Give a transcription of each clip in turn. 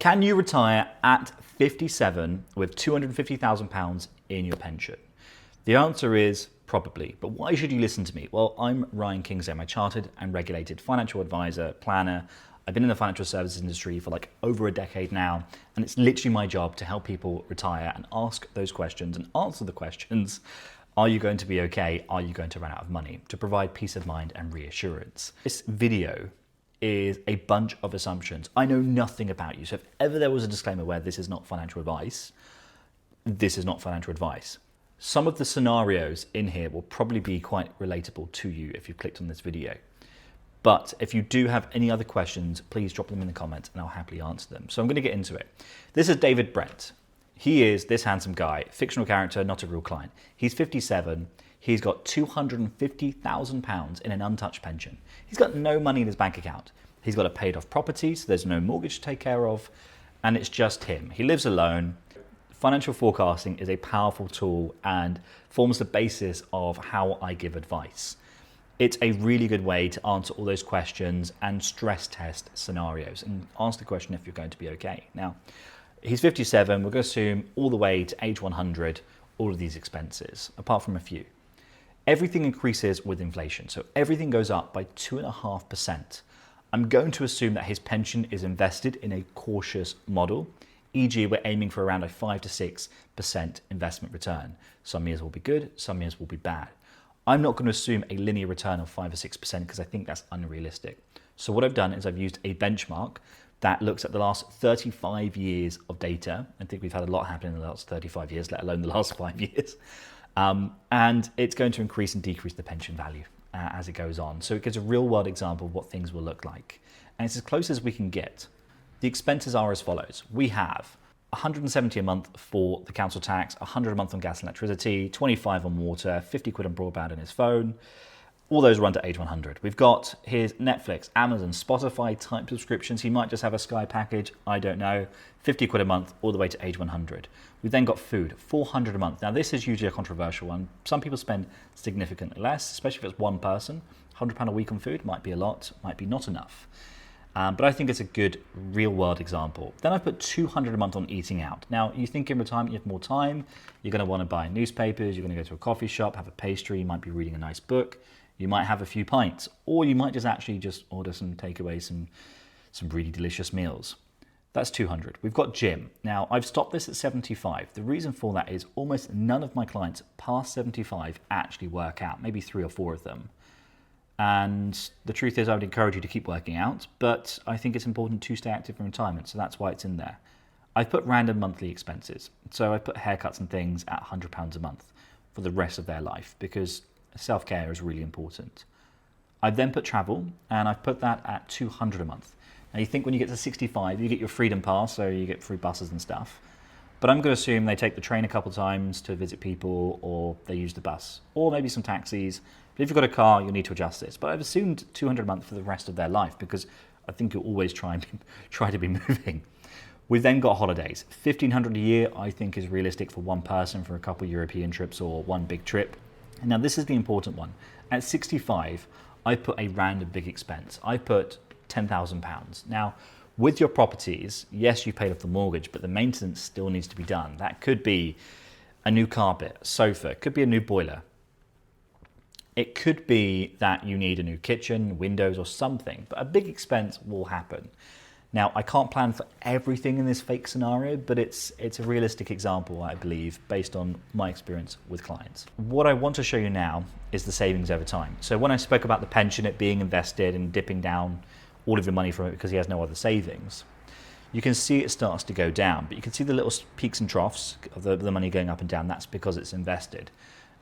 Can you retire at 57 with £250,000 in your pension? The answer is probably, but why should you listen to me? Well, I'm Ryan Kingsley. I'm a chartered and regulated financial advisor, planner. I've been in the financial services industry for like over a decade now, and it's literally my job to help people retire and ask those questions and answer the questions. Are you going to be okay? Are you going to run out of money? To provide peace of mind and reassurance. This video is a bunch of assumptions. I know nothing about you. So if ever there was a disclaimer where this is not financial advice, this is not financial advice. Some of the scenarios in here will probably be quite relatable to you if you've clicked on this video. But if you do have any other questions, please drop them in the comments and I'll happily answer them. So I'm going to get into it. This is David Brent. He is this handsome guy, fictional character, not a real client. He's 57. He's got £250,000 in an untouched pension. He's got no money in his bank account. He's got a paid off property, so there's no mortgage to take care of, and it's just him. He lives alone. Financial forecasting is a powerful tool and forms the basis of how I give advice. It's a really good way to answer all those questions and stress test scenarios and ask the question if you're going to be okay. Now, he's 57. We're going to assume all the way to age 100, all of these expenses, apart from a few. Everything increases with inflation, so everything goes up by 2.5%. I'm going to assume that his pension is invested in a cautious model, e.g. we're aiming for around a 5 to 6% investment return. Some years will be good, some years will be bad. I'm not going to assume a linear return of 5 or 6% because I think that's unrealistic. So what I've done is I've used a benchmark that looks at the last 35 years of data. I think we've had a lot happen in the last 35 years, let alone the last 5 years. And it's going to increase and decrease the pension value as it goes on. So it gives a real world example of what things will look like. And it's as close as we can get. The expenses are as follows. We have 170 a month for the council tax, 100 a month on gas and electricity, 25 on water, 50 quid on broadband and his phone. All those run to age 100. We've got his Netflix, Amazon, Spotify type subscriptions. He might just have a Sky package, I don't know. 50 quid a month all the way to age 100. We've then got food, 400 a month. Now this is usually a controversial one. Some people spend significantly less, especially if it's one person. £100 a week on food might be a lot, might be not enough. But I think it's a good real world example. Then I've put 200 a month on eating out. Now you think in retirement you have more time, you're going to want to buy newspapers, you're going to go to a coffee shop, have a pastry, you might be reading a nice book. You might have a few pints, or you might just actually order some takeaway, some really delicious meals. That's 200. We've got gym. Now, I've stopped this at 75. The reason for that is almost none of my clients past 75 actually work out, maybe 3 or 4 of them. And the truth is I would encourage you to keep working out, but I think it's important to stay active in retirement, so that's why it's in there. I've put random monthly expenses. So I put haircuts and things at £100 a month for the rest of their life, because self-care is really important. I've then put travel, and I've put that at 200 a month. Now you think when you get to 65, you get your freedom pass, so you get free buses and stuff. But I'm going to assume they take the train a couple times to visit people, or they use the bus, or maybe some taxis. But if you've got a car, you'll need to adjust this. But I've assumed 200 a month for the rest of their life, because I think you'll always try to be moving. We've then got holidays. 1,500 a year, I think, is realistic for one person for a couple European trips or one big trip. Now this is the important one. At 65, I put a random big expense. I put £10,000. Now, with your properties, yes, you paid off the mortgage, but the maintenance still needs to be done. That could be a new carpet, sofa, it could be a new boiler. It could be that you need a new kitchen, windows or something, but a big expense will happen. Now, I can't plan for everything in this fake scenario, but it's a realistic example, I believe, based on my experience with clients. What I want to show you now is the savings over time. So when I spoke about the pension, it being invested and dipping down all of the money from it because he has no other savings, you can see it starts to go down, but you can see the little peaks and troughs of the money going up and down. That's because it's invested.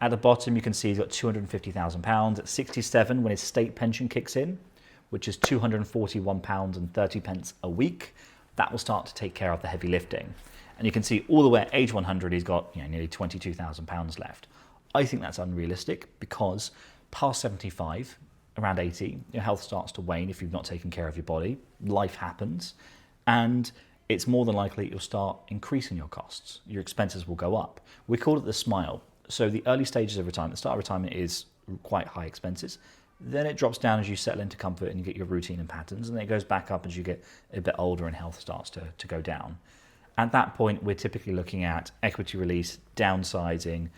At the bottom, you can see he's got £250,000 at 67 when his state pension kicks in, which is £241.30 a week. That will start to take care of the heavy lifting. And you can see all the way at age 100, he's got nearly £22,000 left. I think that's unrealistic because past 75, around 80, your health starts to wane if you've not taken care of your body. Life happens, and it's more than likely you'll start increasing your costs. Your expenses will go up. We call it the smile. So the early stages of retirement, the start of retirement is quite high expenses. Then it drops down as you settle into comfort and you get your routine and patterns, and then it goes back up as you get a bit older and health starts to go down. At that point, we're typically looking at equity release, downsizing,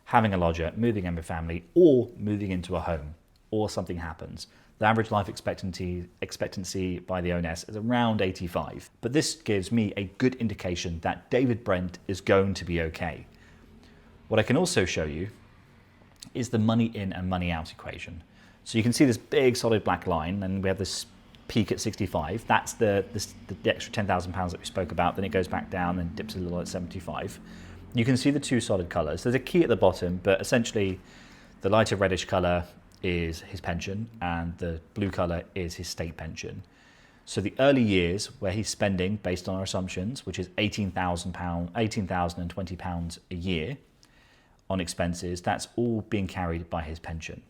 having a lodger, moving in with family, or moving into a home, or something happens. The average life expectancy by the ONS is around 85. But this gives me a good indication that David Brent is going to be okay. What I can also show you is the money in and money out equation. So you can see this big solid black line, and we have this peak at 65. That's the extra £10,000 that we spoke about. Then it goes back down and dips a little at 75. You can see the two solid colours. There's a key at the bottom, but essentially the lighter reddish colour is his pension and the blue colour is his state pension. So the early years where he's spending, based on our assumptions, which is £18,020 a year on expenses, that's all being carried by his pension.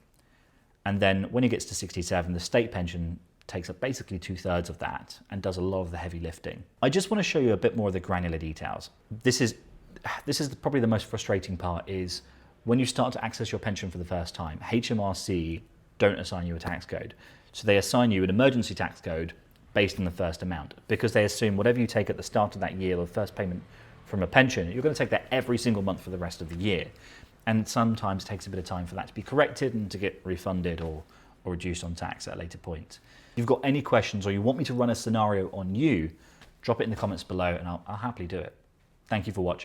And then when he gets to 67, the state pension takes up basically 2/3 of that and does a lot of the heavy lifting. I just want to show you a bit more of the granular details. This is probably the most frustrating part, is when you start to access your pension for the first time, HMRC don't assign you a tax code. So they assign you an emergency tax code based on the first amount, because they assume whatever you take at the start of that year, or the first payment from a pension, you're going to take that every single month for the rest of the year. And sometimes it takes a bit of time for that to be corrected and to get refunded or reduced on tax at a later point. If you've got any questions or you want me to run a scenario on you, drop it in the comments below and I'll happily do it. Thank you for watching.